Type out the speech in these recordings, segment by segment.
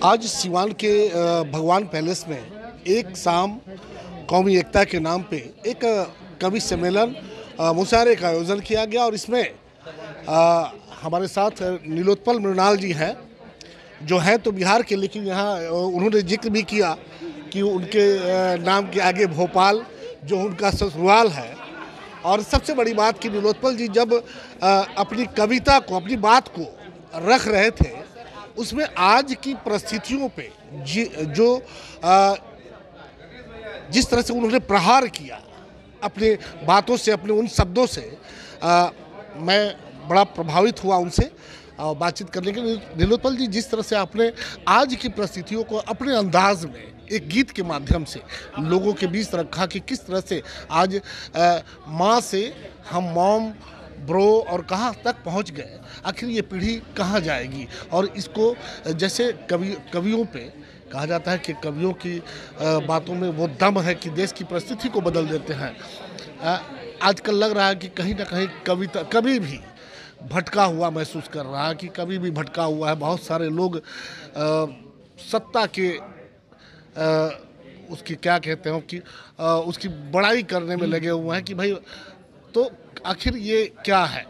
आज सिवान के भगवान पैलेस में एक शाम कौमी एकता के नाम पे एक कवि सम्मेलन मुशायरे का आयोजन किया गया और इसमें हमारे साथ नीलोत्पल मृणाल जी हैं जो हैं तो बिहार के, लेकिन यहाँ उन्होंने जिक्र भी किया कि उनके नाम के आगे भोपाल जो उनका ससुराल है। और सबसे बड़ी बात कि नीलोत्पल जी जब अपनी कविता को, अपनी बात को रख रहे थे उसमें आज की परिस्थितियों पे जो जिस तरह से उन्होंने प्रहार किया अपने बातों से, अपने उन शब्दों से, मैं बड़ा प्रभावित हुआ उनसे बातचीत करने के लिए। नीलोत्पल जी, जिस तरह से आपने आज की परिस्थितियों को अपने अंदाज में एक गीत के माध्यम से लोगों के बीच रखा कि किस तरह से आज माँ से हम मॉम, ब्रो और कहाँ तक पहुँच गए, आखिर ये पीढ़ी कहाँ जाएगी। और इसको जैसे कवियों पे कहा जाता है कि कवियों की बातों में वो दम है कि देश की परिस्थिति को बदल देते हैं। आजकल लग रहा है कि कहीं ना कहीं कविता कभी भी भटका हुआ महसूस कर रहा है, कि कभी भी भटका हुआ है। बहुत सारे लोग सत्ता के उसकी क्या कहते हैं कि उसकी बड़ाई करने में लगे हुए हैं कि भाई, तो आखिर ये क्या है।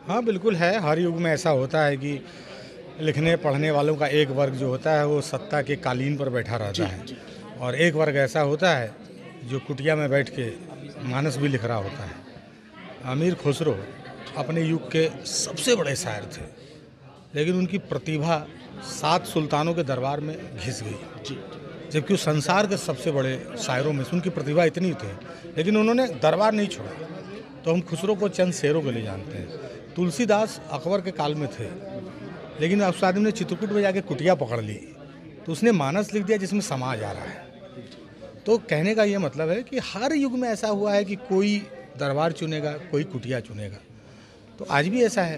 हाँ बिल्कुल है, हर युग में ऐसा होता है कि लिखने पढ़ने वालों का एक वर्ग जो होता है वो सत्ता के कालीन पर बैठा रहता है और एक वर्ग ऐसा होता है जो कुटिया में बैठ के मानस भी लिख रहा होता है। अमीर खुसरो अपने युग के सबसे बड़े शायर थे, लेकिन उनकी प्रतिभा 7 सुल्तानों के दरबार में घिस गई, जबकि उस संसार के सबसे बड़े शायरों में उनकी प्रतिभा इतनी थी, लेकिन उन्होंने दरबार नहीं छोड़ा। तो हम खुसरो को चंद शेरों के लिए जानते हैं। तुलसीदास अकबर के काल में थे, लेकिन उस आदमी ने चित्रकूट में जाके कुटिया पकड़ ली तो उसने मानस लिख दिया जिसमें समाज आ रहा है। तो कहने का ये मतलब है कि हर युग में ऐसा हुआ है कि कोई दरबार चुनेगा, कोई कुटिया चुनेगा। तो आज भी ऐसा है।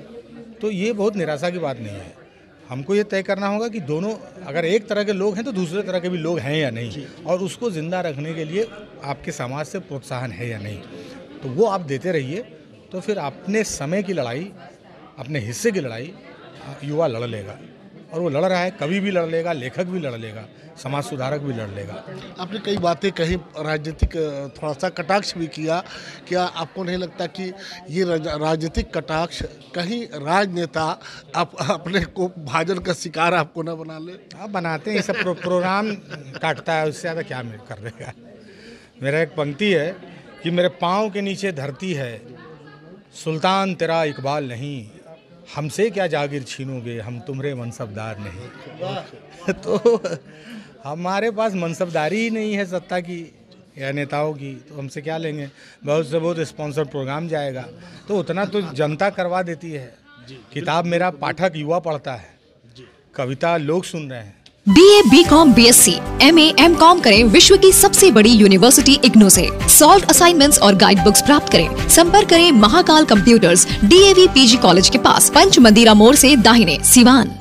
तो ये बहुत निराशा की बात नहीं है। हमको ये तय करना होगा कि दोनों, अगर एक तरह के लोग हैं तो दूसरे तरह के भी लोग हैं या नहीं, और उसको ज़िंदा रखने के लिए आपके समाज से प्रोत्साहन है या नहीं, तो वो आप देते रहिए। तो फिर अपने समय की लड़ाई, अपने हिस्से की लड़ाई युवा लड़ लेगा, और वो लड़ रहा है। कवि भी लड़ लेगा, लेखक भी लड़ लेगा, समाज सुधारक भी लड़ लेगा। आपने कई बातें कही, राजनीतिक थोड़ा सा कटाक्ष भी किया। क्या आपको नहीं लगता कि ये राजनीतिक कटाक्ष कहीं राजनेता अपने को भाजन का शिकार आपको ना बना ले? आप बनाते हैं, सब प्रोग्राम काटता है, उससे ज़्यादा क्या कर देगा। मेरा एक पंक्ति है कि मेरे पाँव के नीचे धरती है, सुल्तान तेरा इकबाल नहीं, हमसे क्या जागीर छीनोगे, हम तुम्हारे मनसबदार नहीं। तो हमारे पास मनसबदारी ही नहीं है सत्ता की या नेताओं की, तो हमसे क्या लेंगे। बहुत से बहुत स्पॉन्सर प्रोग्राम जाएगा तो उतना तो जनता करवा देती है। किताब मेरा पाठक युवा पढ़ता है, कविता लोग सुन रहे हैं। BA, BCom, BSc, MA, MCom करें विश्व की सबसे बड़ी यूनिवर्सिटी इग्नू से। सॉल्व असाइनमेंट्स और गाइड बुक्स प्राप्त करें। संपर्क करें Mahakal computers, DAV PG college के पास, पंच मंदिरा मोड़ से दाहिने, Siwan.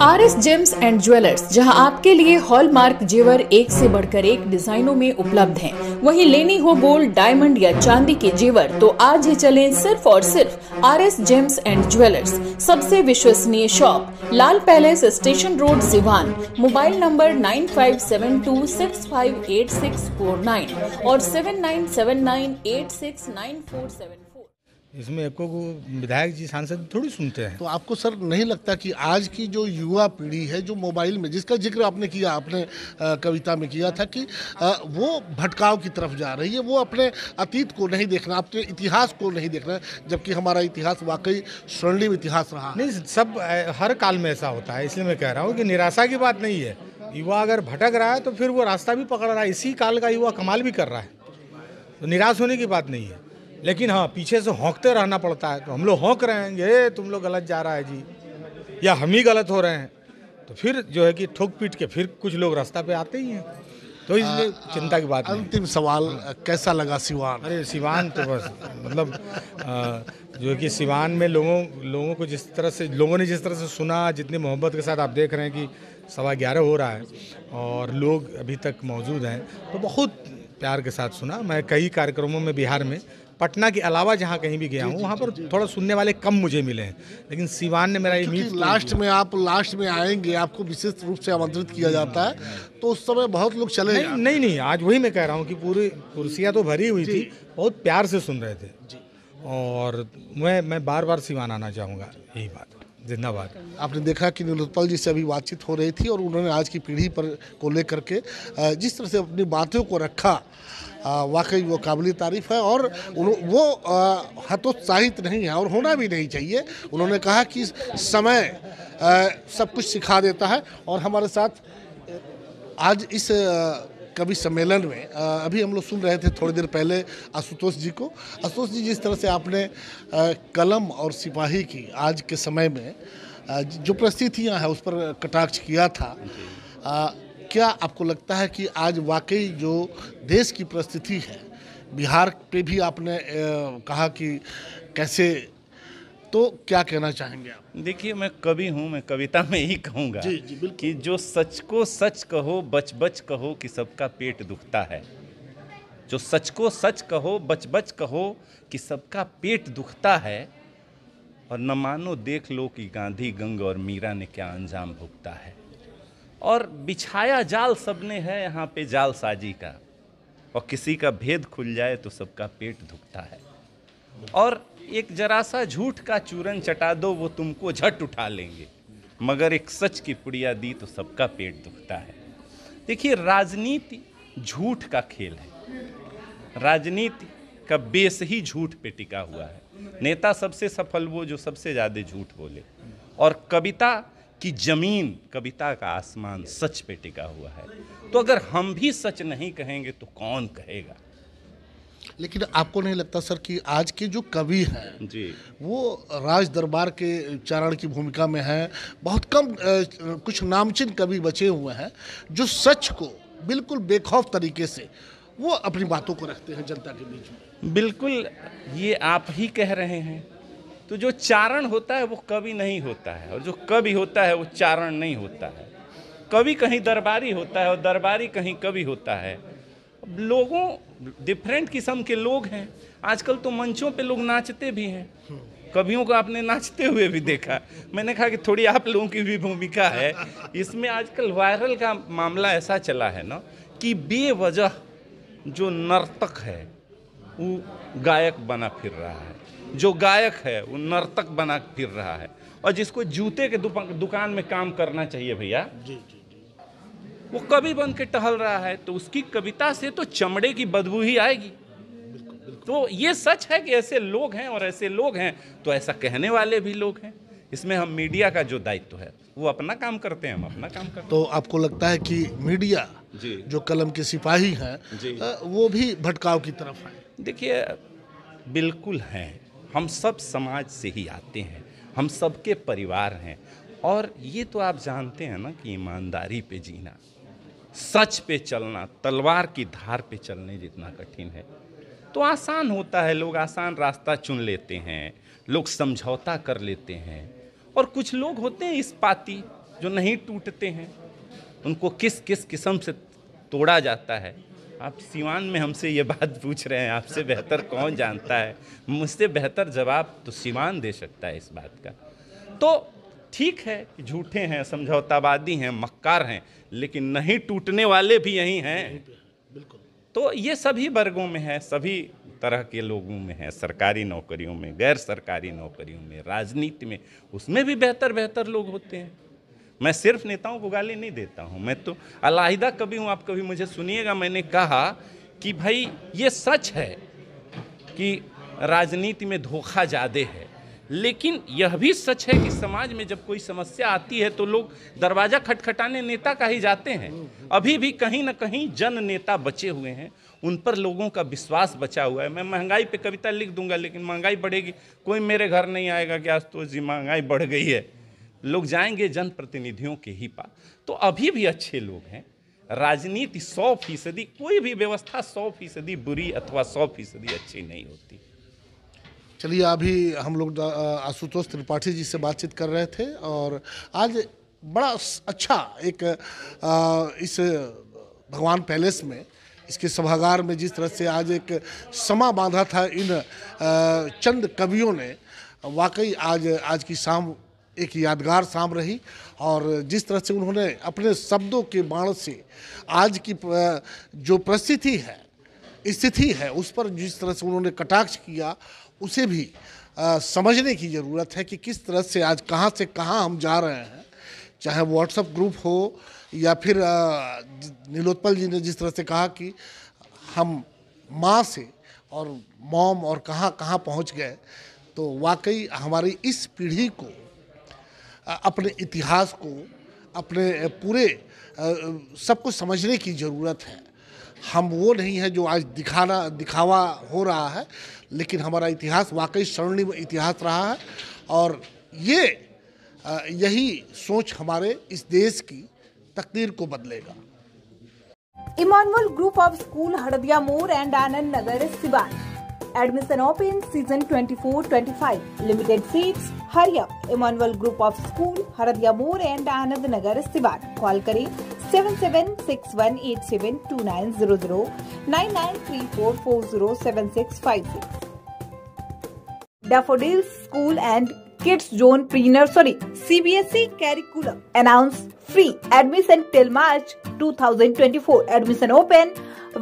RS James and jewellers, जहां आपके लिए हॉलमार्क जेवर एक से बढ़कर एक डिजाइनों में उपलब्ध हैं। वहीं लेनी हो गोल्ड, डायमंड या चांदी के जेवर तो आज ही चलें सिर्फ और सिर्फ RS जेम्स एंड ज्वेलर्स। सबसे विश्वसनीय shop, Lal Palace, Station Road, Siwan. Mobile number 9572658649 और 7979869474। इसमें एको को विधायक जी, सांसद थोड़ी सुनते हैं। तो आपको सर नहीं लगता कि आज की जो युवा पीढ़ी है, जो मोबाइल में, जिसका जिक्र आपने किया, आपने कविता में किया था कि वो भटकाव की तरफ जा रही है, वो अपने अतीत को नहीं देखना, अपने इतिहास को नहीं देखना, जबकि हमारा इतिहास वाकई स्वर्णिम इतिहास रहा। नहीं, सब हर काल में ऐसा होता है, इसलिए मैं कह रहा हूँ कि निराशा की बात नहीं है। युवा अगर भटक रहा है तो फिर वो रास्ता भी पकड़ रहा है। इसी काल का युवा कमाल भी कर रहा है, तो निराश होने की बात नहीं है। लेकिन हाँ, पीछे से होंकते रहना पड़ता है। तो हम लोग होंक रहे हैं, ये तुम लोग गलत जा रहा है जी, या हम ही गलत हो रहे हैं, तो फिर जो है कि ठोक पीट के फिर कुछ लोग रास्ता पे आते ही हैं। तो इसलिए चिंता की बात नहीं। अंतिम सवाल, कैसा लगा सिवान? अरे सिवान तो बस मतलब जो है कि सिवान में लोगों को जिस तरह से लोगों ने जिस तरह से सुना, जितनी मोहब्बत के साथ आप देख रहे हैं कि 11:15 हो रहा है और लोग अभी तक मौजूद हैं, तो बहुत प्यार के साथ सुना। मैं कई कार्यक्रमों में बिहार में पटना के अलावा जहाँ कहीं भी गया हूँ वहाँ पर थोड़ा सुनने वाले कम मुझे मिले हैं, लेकिन सीवान ने मेरा क्योंकि लास्ट में आएंगे, आपको विशेष रूप से आमंत्रित किया जाता है, तो उस समय बहुत लोग चले नहीं, आज वही मैं कह रहा हूँ कि पूरी कुर्सियाँ तो भरी हुई थी, बहुत प्यार से सुन रहे थे। और मैं बार बार सीवान आना चाहूँगा, यही बात। जिंदाबाद। आपने देखा कि नीलोत्पल जी से अभी बातचीत हो रही थी और उन्होंने आज की पीढ़ी पर को लेकर के जिस तरह से अपनी बातों को रखा, वाकई वो काबिल तारीफ़ है। और वो हतोत्साहित नहीं है और होना भी नहीं चाहिए। उन्होंने कहा कि समय सब कुछ सिखा देता है। और हमारे साथ आज इस कवि सम्मेलन में अभी हम लोग सुन रहे थे थोड़ी देर पहले आशुतोष जी को। आशुतोष जी, जिस तरह से आपने कलम और सिपाही की आज के समय में जो परिस्थितियां हैं उस पर कटाक्ष किया था, क्या आपको लगता है कि आज वाकई जो देश की परिस्थिति है, बिहार पे भी आपने कहा कि कैसे, तो क्या कहना चाहेंगे आप? देखिए, मैं कवि हूँ, मैं कविता में ही कहूँगा कि जो सच को सच कहो, बच बच कहो कि सबका पेट दुखता है। जो सच को सच कहो, बच बच कहो कि सबका पेट दुखता है। और न मानो देख लो कि गांधी, गंगा और मीरा ने क्या अंजाम भुगता है। और बिछाया जाल सबने है यहाँ पे जालसाजी का, और किसी का भेद खुल जाए तो सबका पेट दुखता है। और एक जरा सा झूठ का चूरन चटा दो, वो तुमको झट उठा लेंगे, मगर एक सच की पुड़िया दी तो सबका पेट दुखता है। देखिए, राजनीति झूठ का खेल है। राजनीति का बेस ही झूठ पे टिका हुआ है। नेता सबसे सफल वो जो सबसे ज़्यादा झूठ बोले। और कविता की जमीन, कविता का आसमान सच पे टिका हुआ है। तो अगर हम भी सच नहीं कहेंगे तो कौन कहेगा? लेकिन आपको नहीं लगता सर कि आज के जो कवि हैं जी, वो राज दरबार के चारण की भूमिका में हैं? बहुत कम कुछ नामचीन कवि बचे हुए हैं जो सच को बिल्कुल बेखौफ तरीके से वो अपनी बातों को रखते हैं जनता के बीच में। बिल्कुल, ये आप ही कह रहे हैं। तो जो चारण होता है वो कवि नहीं होता है, और जो कवि होता है वो चारण नहीं होता है। कवि कहीं दरबारी होता है और दरबारी कहीं कवि होता है। लोगों, डिफरेंट किस्म के लोग हैं। आजकल तो मंचों पे लोग नाचते भी हैं। कवियों को आपने नाचते हुए भी देखा। मैंने कहा कि थोड़ी आप लोगों की भी भूमिका है इसमें। आजकल वायरल का मामला ऐसा चला है ना कि बेवजह जो नर्तक है वो गायक बना फिर रहा है, जो गायक है वो नर्तक बना फिर रहा है। और जिसको जूते के दुकान में काम करना चाहिए भैया, वो कवि बन के टहल रहा है, तो उसकी कविता से तो चमड़े की बदबू ही आएगी। तो ये सच है कि ऐसे लोग हैं, और ऐसे लोग हैं तो ऐसा कहने वाले भी लोग हैं। इसमें हम मीडिया का जो दायित्व है वो अपना काम करते हैं, हम अपना काम करते हैं। तो आपको लगता है कि मीडिया जो कलम के सिपाही हैं वो भी भटकाव की तरफ है? देखिए, बिल्कुल हैं। हम सब समाज से ही आते हैं, हम सबके परिवार हैं। और ये तो आप जानते हैं ना कि ईमानदारी पे जीना, सच पे चलना, तलवार की धार पे चलने जितना कठिन है। तो आसान होता है, लोग आसान रास्ता चुन लेते हैं, लोग समझौता कर लेते हैं। और कुछ लोग होते हैं इस्पाती जो नहीं टूटते हैं, उनको किस किस किस्म से तोड़ा जाता है। आप सीवान में हमसे ये बात पूछ रहे हैं, आपसे बेहतर कौन जानता है? मुझसे बेहतर जवाब तो सीवान दे सकता है इस बात का। तो ठीक है कि झूठे हैं, समझौतावादी हैं, मक्कार हैं, लेकिन नहीं टूटने वाले भी यही हैं। तो ये सभी वर्गों में है, सभी तरह के लोगों में है, सरकारी नौकरियों में, गैर सरकारी नौकरियों में, राजनीति में, उसमें भी बेहतर बेहतर लोग होते हैं। मैं सिर्फ नेताओं को गाली नहीं देता हूँ, मैं तो अलहदा कवि हूँ। आप कभी मुझे सुनिएगा, मैंने कहा कि भाई ये सच है कि राजनीति में धोखा ज़्यादा है, लेकिन यह भी सच है कि समाज में जब कोई समस्या आती है तो लोग दरवाज़ा खटखटाने नेता का ही जाते हैं। अभी भी कहीं ना कहीं जन नेता बचे हुए हैं, उन पर लोगों का विश्वास बचा हुआ है। मैं महंगाई पे कविता लिख दूंगा, लेकिन महंगाई बढ़ेगी, कोई मेरे घर नहीं आएगा कि आशुतोष जी महंगाई बढ़ गई है। लोग जाएंगे जनप्रतिनिधियों के ही पास। तो अभी भी अच्छे लोग हैं। राजनीति 100%, कोई भी व्यवस्था 100% बुरी अथवा 100% अच्छी नहीं होती। चलिए, अभी हम लोग आशुतोष त्रिपाठी जी से बातचीत कर रहे थे और आज बड़ा अच्छा एक इस भगवान पैलेस में इसके सभागार में जिस तरह से आज एक समा बांधा था इन चंद कवियों ने, वाकई आज की शाम एक यादगार शाम रही। और जिस तरह से उन्होंने अपने शब्दों के बाण से आज की जो परिस्थिति है, स्थिति है, उस पर जिस तरह से उन्होंने कटाक्ष किया, उसे भी समझने की ज़रूरत है कि किस तरह से आज कहाँ से कहाँ हम जा रहे हैं। चाहे व्हाट्सएप ग्रुप हो या फिर नीलोत्पल जी ने जिस तरह से कहा कि हम माँ से और मॉम और कहाँ कहाँ पहुँच गए, तो वाकई हमारी इस पीढ़ी को अपने इतिहास को, अपने पूरे सबको समझने की ज़रूरत है। हम वो नहीं है जो आज दिखावा हो रहा है, लेकिन हमारा इतिहास वाकई स्वर्णिम इतिहास रहा है। और यही सोच हमारे इस देश की तकदीर को बदलेगा। Emmanuel Group of School Hardiya Mor and Anand Nagar Siwan. Admission open season 24-25. Limited seats. Hurry up. Emmanuel Group of School, Haradia More and Anand Nagar, Siwan. Call करें 7761872900 9934407656. Daffodils School and Kids Zone Pre-Nursery CBSE Curriculum announce free admission till March 2024. Admission open.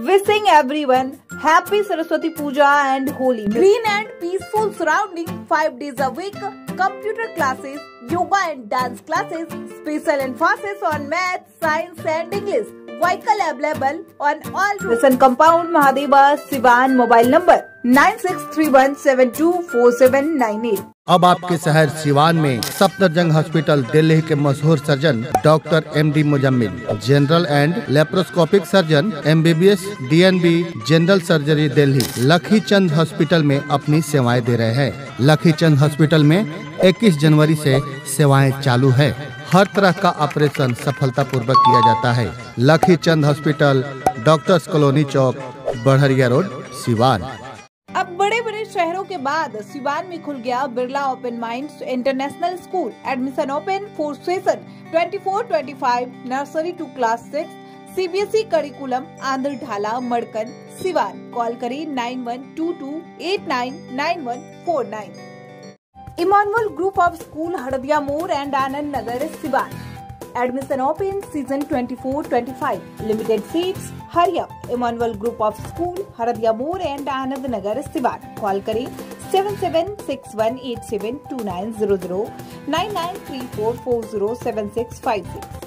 Wishing everyone happy Saraswati Puja and Holi. Green and peaceful surrounding 5 days a week. Computer classes, yoga and dance classes, special emphasis on math, science and English. Vehicle available on all routes. Listen compound Mahadeva Siwan. Mobile number 9631724798. अब आपके शहर सिवान में Safdarjung hospital Delhi के मशहूर surgeon doctor MD Muzammil, general and laparoscopic surgeon MBBS DNB general surgery Delhi लखी चंद hospital में अपनी सेवाएं दे रहे हैं। लखी चंद हॉस्पिटल में 21 जनवरी से सेवाएं चालू है। हर तरह का ऑपरेशन सफलतापूर्वक किया जाता है। लखी चंद हॉस्पिटल, डॉक्टर्स कॉलोनी चौक, बढ़िया रोड, सिवान। अब बड़े बड़े शहरों के बाद सिवान में खुल गया Birla Open Minds International School. Admission open for session 24-25 nursery to class 6 CBSE curriculum Andhra Dhala Madkan Siwan. Call करें 9122899149। Emmanuel Group of School Hardiya Mor and Anand Nagar Siwan. Admission open season 24-25. Limited seats. Hurry up. Emmanuel Group of School, Haradia More and Anand Nagar, Siwan. Call करें 7761872900 9934407656.